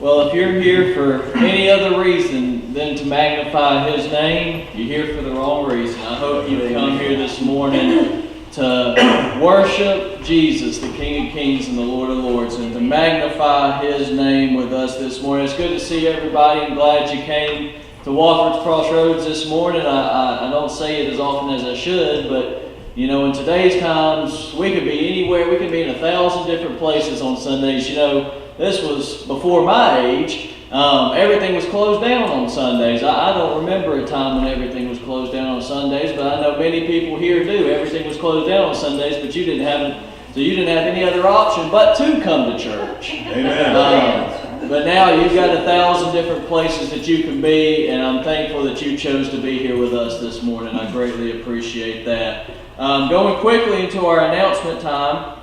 Well, if you're here for any other reason than to magnify His name, you're here for the wrong reason. I hope you've come here this morning to worship Jesus, the King of Kings and the Lord of Lords, and to magnify His name with us this morning. It's good to see everybody. I'm glad you came to Wofford's Crossroads this morning. I don't say it as often as I should, but you know, in today's times, we could be anywhere. We could be in 1,000 different places on Sundays. You know, this was before my age. Everything was closed down on Sundays. I don't remember a time when everything was closed down on Sundays, but I know many people here do. Everything was closed down on Sundays, but you didn't have any other option but to come to church. Amen. But now you've got 1,000 different places that you can be, and I'm thankful that you chose to be here with us this morning. I greatly appreciate that. Going quickly into our announcement time,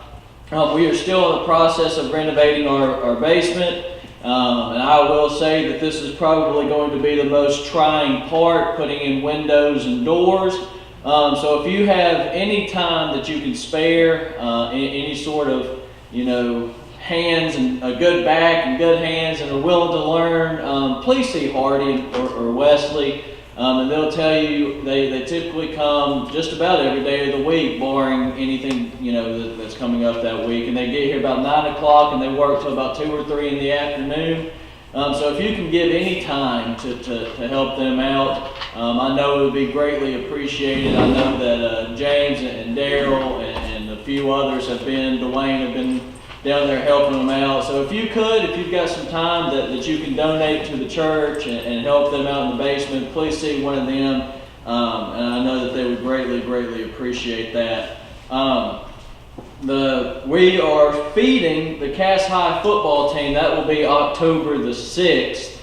we are still in the process of renovating our basement, and I will say that this is probably going to be the most trying part, putting in windows and doors. So if you have any time that you can spare, any sort of, hands and a good back and good hands and are willing to learn, please see Hardy or Wesley. And they'll tell you they typically come just about every day of the week, barring anything that's coming up that week. And they get here about 9 o'clock and they work till about 2 or 3 in the afternoon. So if you can give any time to help them out, I know it would be greatly appreciated. I know that James and Daryl and a few others Dwayne have been down there helping them out. So if you've got some time that you can donate to the church and help them out in the basement, please see one of them. And I know that they would greatly appreciate that. We are feeding the Cass High football team. That will be October the 6th.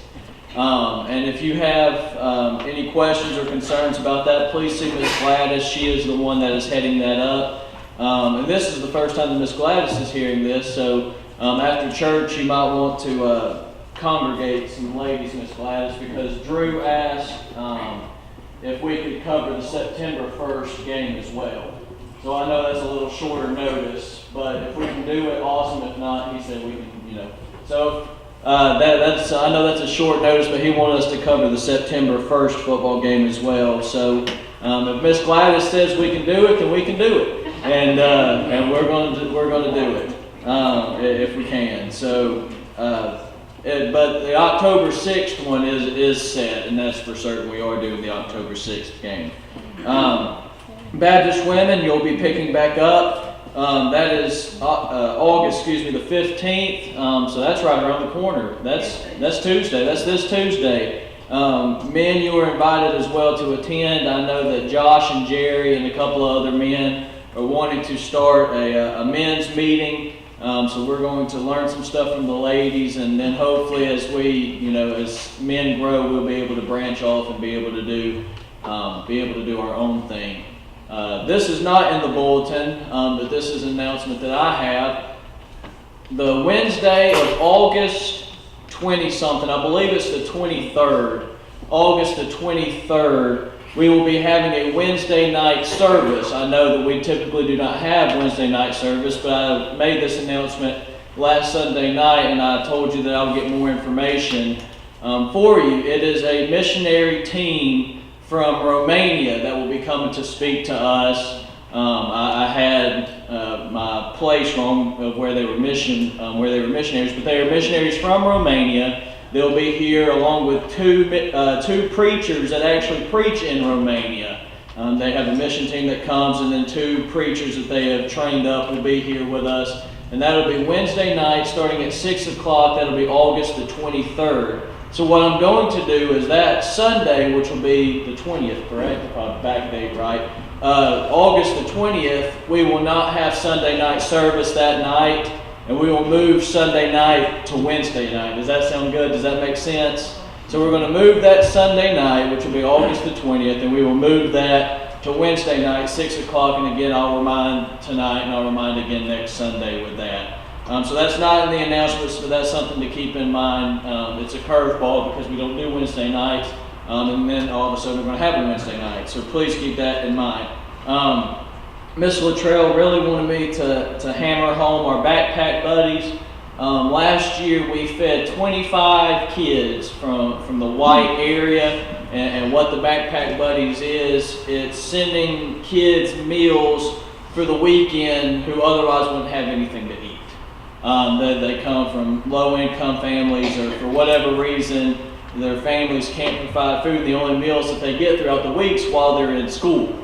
And if you have any questions or concerns about that, please see Miss Gladys. She is the one that is heading that up. And this is the first time that Miss Gladys is hearing this, so after church you might want to congregate some ladies, Miss Gladys, because Drew asked if we could cover the September 1st game as well. So I know that's a little shorter notice, but if we can do it, awesome. If not, he said we can, So I know that's a short notice, but he wanted us to cover the September 1st football game as well. So if Miss Gladys says we can do it, then we can do it. And we're going to do it if we can. So, but the October 6th one is set, and that's for certain. We are doing the October 6th game. Baptist women, you'll be picking back up. That is August, the 15th. So that's right around the corner. That's Tuesday. That's this Tuesday. Men, you are invited as well to attend. I know that Josh and Jerry and a couple of other men are wanting to start a men's meeting, so we're going to learn some stuff from the ladies, and then hopefully as as men grow, we'll be able to branch off and be able to do our own thing. This is not in the bulletin, but this is an announcement that I have. The Wednesday of August 20-something, I believe it's the 23rd, August the 23rd, we will be having a Wednesday night service. I know that we typically do not have Wednesday night service, but I made this announcement last Sunday night, and I told you that I'll get more information for you. It is a missionary team from Romania that will be coming to speak to us. I had my place wrong of where they were missionaries, but they are missionaries from Romania. They'll be here along with two preachers that actually preach in Romania. They have a mission team that comes, and then 2 preachers that they have trained up will be here with us. And that'll be Wednesday night starting at 6 o'clock. That'll be August the 23rd. So what I'm going to do is that Sunday, which will be the 20th, correct? Back date, right? August the 20th, we will not have Sunday night service that night. And we will move Sunday night to Wednesday night. Does that sound good? Does that make sense? So we're going to move that Sunday night, which will be August the 20th, and we will move that to Wednesday night, 6 o'clock. And again, I'll remind tonight, and I'll remind again next Sunday with that. So that's not in the announcements, but that's something to keep in mind. It's a curveball because we don't do Wednesday nights, and then all of a sudden we're going to have a Wednesday night. So please keep that in mind. Miss Luttrell really wanted me to hammer home our backpack buddies. Last year we fed 25 kids from the White area, and what the Backpack Buddies is, it's sending kids meals for the weekend who otherwise wouldn't have anything to eat. They come from low-income families, or for whatever reason, their families can't provide food. The only meals that they get throughout the weeks while they're in school.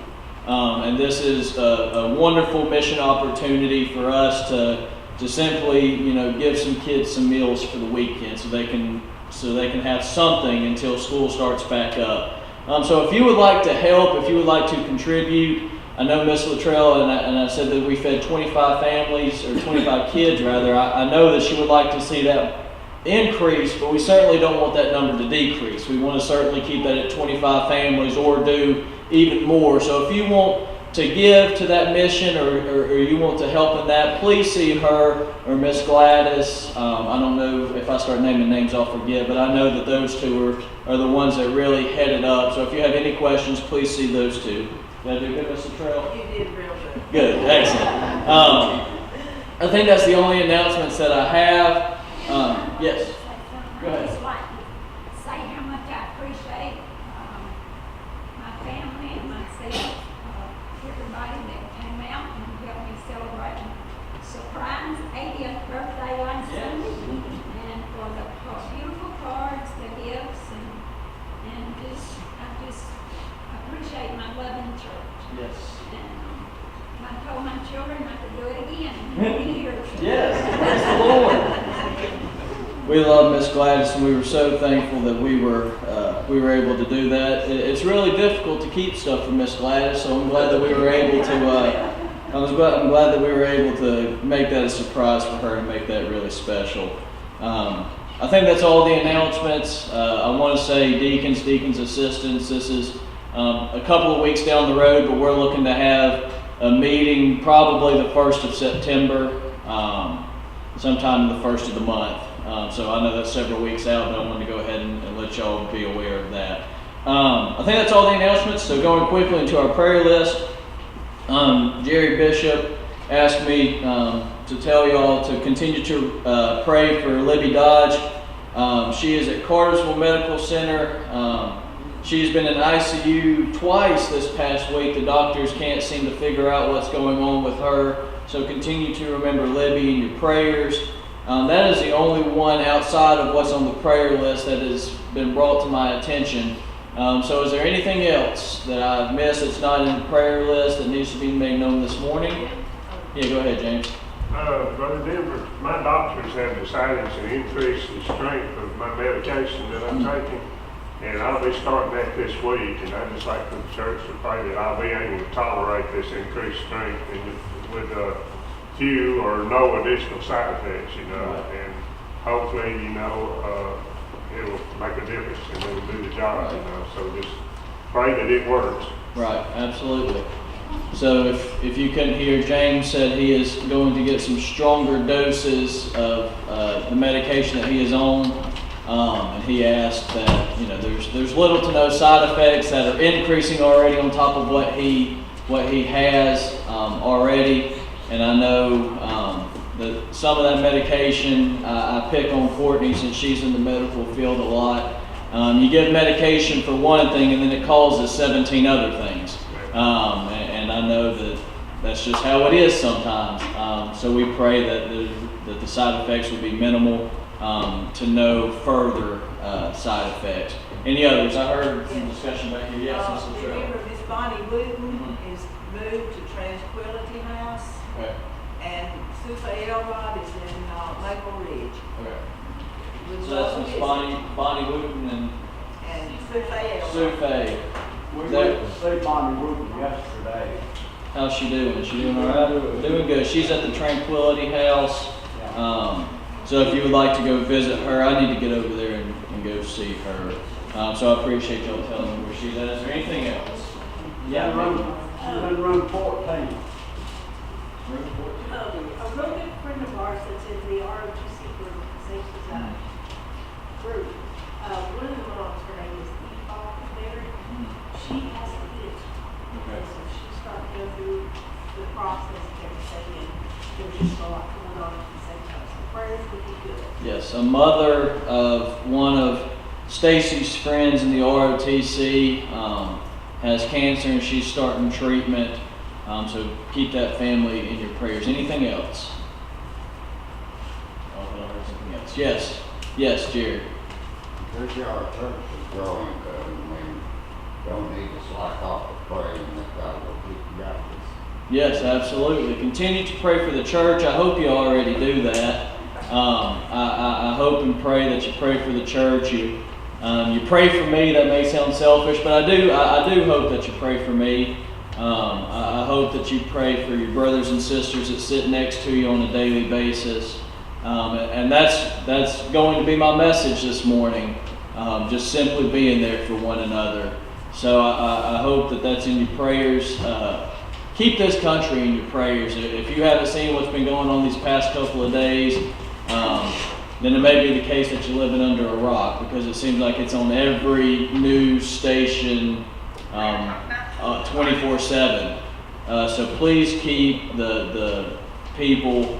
And this is a wonderful mission opportunity for us to simply, give some kids some meals for the weekend so they can have something until school starts back up. So if you would like to help, if you would like to contribute, I know Miss Luttrell, and I said that we fed 25 families, or 25 kids rather. I know that she would like to see that increase, but we certainly don't want that number to decrease. We want to certainly keep that at 25 families or do even more. So if you want to give to that mission, or you want to help in that, please see her or Miss Gladys. I don't know if I start naming names, I'll forget, but I know that those two are the ones that really head it up. So if you have any questions, please see those two. Did I do good, Mr. Trail? You did real good. Good, excellent. I think that's the only announcements that I have. Yes, go ahead. Just like to say how much I appreciate my family and myself, everybody that came out and helped me celebrate my surprise 80th birthday on Sunday, and for the beautiful cards, the gifts, and I just appreciate my loving church. Yes. And I told my children not to do it again. Many years. Yes, praise the Lord. We love Miss Gladys, and we were so thankful that we were able to do that. It's really difficult to keep stuff from Miss Gladys, so I'm glad that we were able to. I'm glad that we were able to make that a surprise for her and make that really special. I think that's all the announcements. I want to say deacons, assistants. This is a couple of weeks down the road, but we're looking to have a meeting probably the 1st of September, sometime in the 1st of the month. So I know that's several weeks out, but I wanted to go ahead and let y'all be aware of that. I think that's all the announcements. So going quickly into our prayer list, Jerry Bishop asked me to tell y'all to continue to pray for Libby Dodge. She is at Cartersville Medical Center. She's been in ICU twice this past week. The doctors can't seem to figure out what's going on with her. So continue to remember Libby in your prayers. That is the only one outside of what's on the prayer list that has been brought to my attention. So is there anything else that I've missed that's not in the prayer list that needs to be made known this morning? Yeah, go ahead, James. Brother Denver, my doctors have decided to increase the strength of my medication that I'm taking, and I'll be starting that this week, and I'd just like for the church to pray that I'll be able to tolerate this increased strength and with few or no additional side effects, and hopefully, it'll make a difference and it'll do the job, so just pray that it works. Right, absolutely. So if you couldn't hear, James said he is going to get some stronger doses of the medication that he is on, and he asked that there's little to no side effects that are increasing already on top of what he has already. And I know that some of that medication, I pick on Courtney since she's in the medical field a lot. You give medication for one thing and then it causes 17 other things. And I know that that's just how it is sometimes. So we pray that the side effects will be minimal to no further side effects. Any others? I heard some discussion back here. Yes, Mr. Trail. Remember, Miss Bonnie Wooten is moved to Tranquility House, Okay. and Sufa Elrod is in Maple Ridge. Okay. Would So love that's to Miss visit. Bonnie Wooten and And Sufa Elrod. Sue Faye. We went to see Bonnie Wooten yesterday. How's she doing? Is she doing all right? Doing good. She's at the Tranquility House. So if you would like to go visit her, I need to get over there and go see her. So I appreciate y'all telling me where she's at. Is there anything else? Yeah, she's in room 14. Room 14. A real good friend of ours that's in the ROTC group, safety group, one of the moms, her name is Eva Berry, she has a itch. Okay. And so she's starting to go through the process of everything, and there's just a lot going on at the same time. So prayers prayers would be good. Yes, a mother of one of Stacy's friends in the ROTC has cancer and she's starting treatment. So keep that family in your prayers. Anything else? Oh, I heard something else. Yes, yes, Jared. This year our church is growing, don't need to slack off of praying that God will keep you guys. Yes, absolutely. Continue to pray for the church. I hope you already do that. I hope and pray that you pray for the church. You pray for me. That may sound selfish, but I do hope that you pray for me. I hope that you pray for your brothers and sisters that sit next to you on a daily basis. And that's going to be my message this morning. Just simply being there for one another. So I hope that that's in your prayers. Keep this country in your prayers. If you haven't seen what's been going on these past couple of days, then it may be the case that you're living under a rock, because it seems like it's on every news station 24/7. So please keep the people,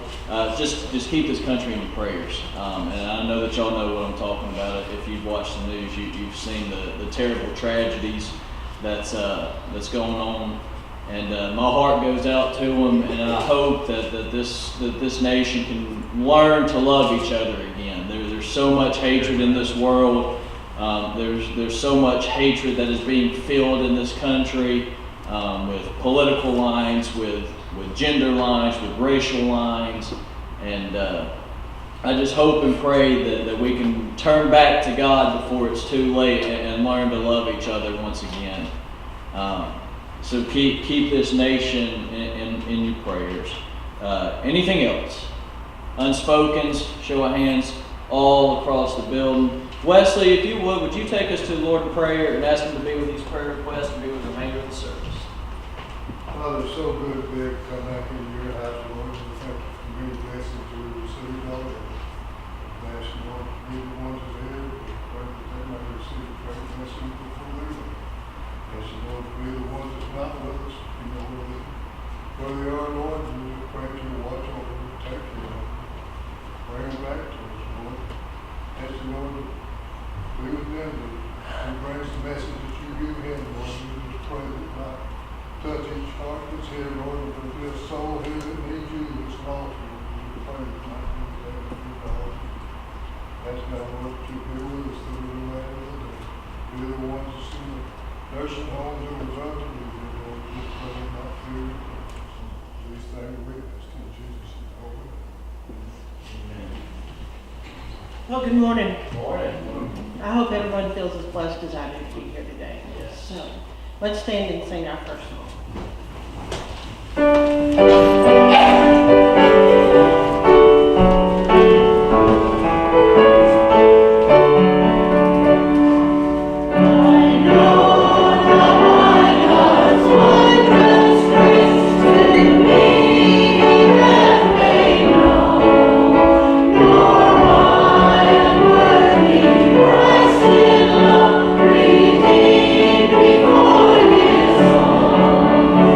just keep this country in your prayers. And I know that y'all know what I'm talking about. If you've watched the news, you've seen the terrible tragedies that's going on. And my heart goes out to them, and I hope that this nation can learn to love each other again. There's so much hatred in this world. There's so much hatred that is being filled in this country, with political lines, with gender lines, with racial lines, and I just hope and pray that we can turn back to God before it's too late and learn to love each other once again. So keep this nation in your prayers. Anything else? Unspokens, show of hands, all across the building. Wesley, if you would you take us to the Lord in prayer and ask Him to be with these prayer requests and be with the remainder of the service? Father, it's so good to be able to come back into your house, Lord, and thank you for many blessings we received already. I ask you, Lord, to be the ones that are here, pray that they might receive a great blessing before they leave. Ask you, Lord, to be the ones that's not with us, you know where they are, Lord, and we just pray that you watch over them, protect them, bring them back to us, Lord. Ask you, Lord, to be with them, to bring the message that you give him, Lord. We just pray that God touch each heart that's here, Lord. If there's be a soul here that needs you, that's lost, Lord, we pray that might be there with you, God. Ask God, Lord, that you be with us through the remainder of the day. Be the ones that's in the nursing homes that was under you, Lord. We pray not fear your presence. These things we ask in Jesus' name. Amen. Well, good morning. Morning. I hope everyone feels as blessed as I do to be here today. Yes. So, let's stand and sing our first song. Redeemed before His throne.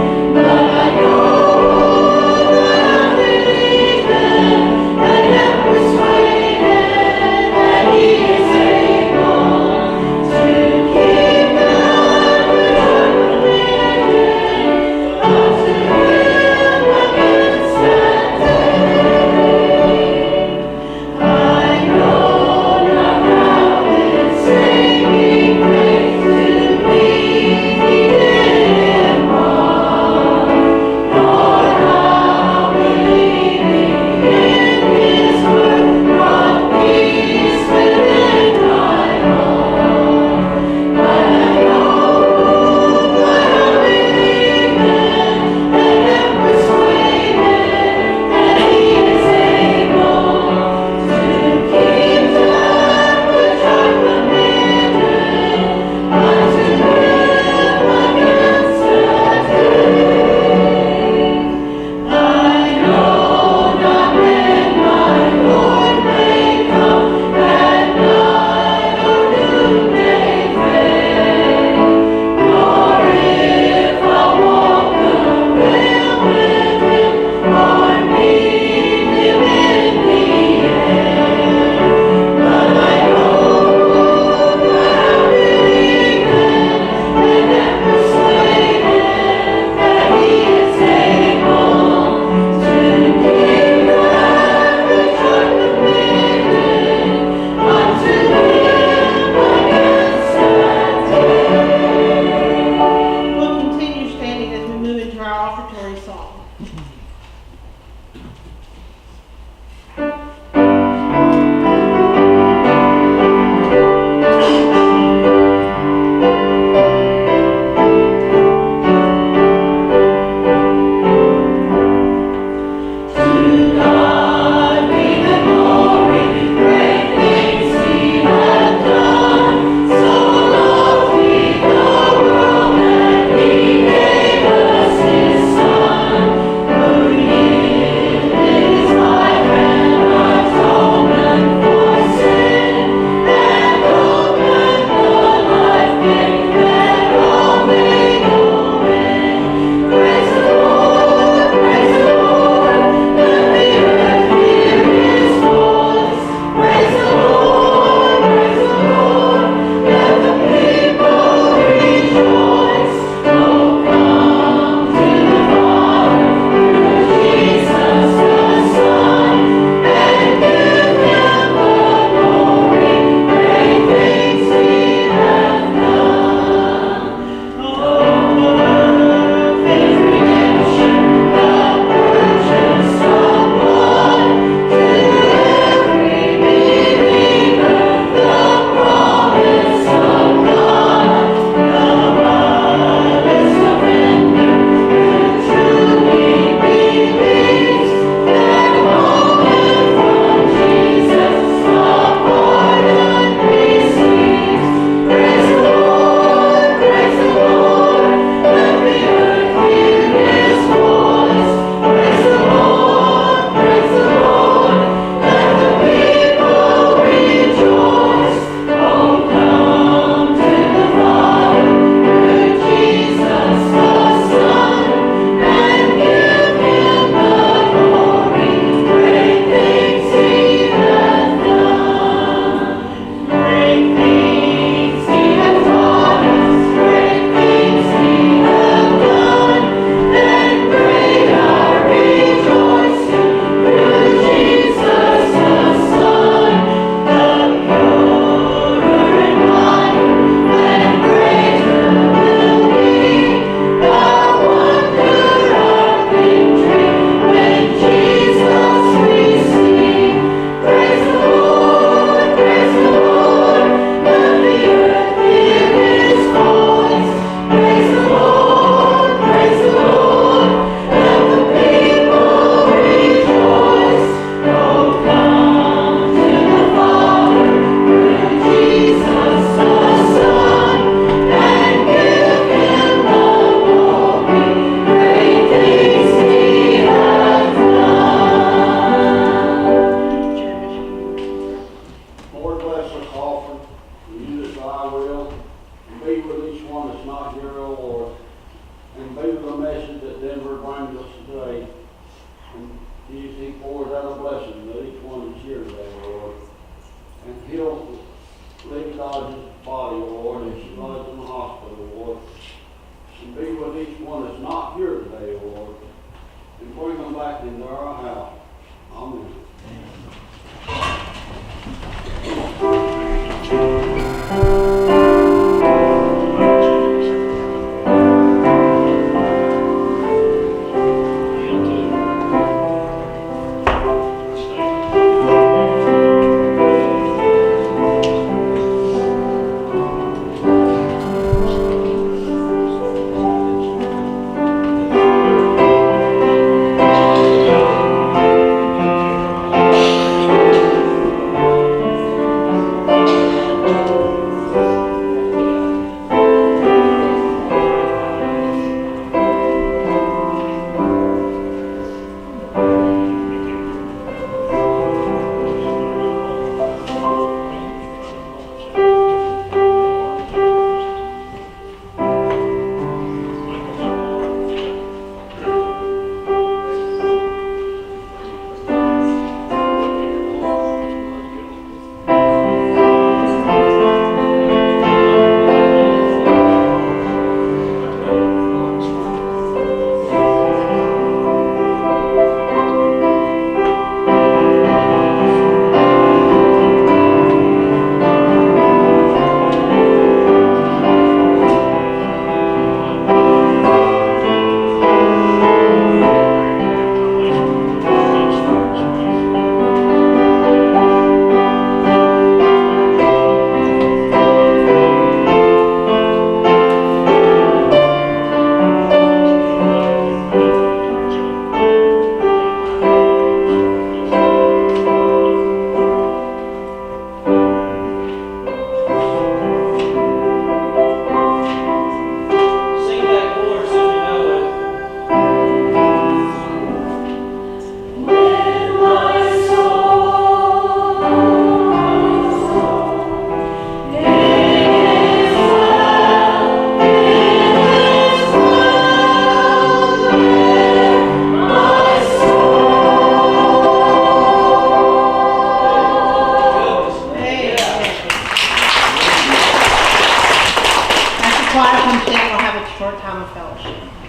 quiet, come stand, we'll have a short time of fellowship.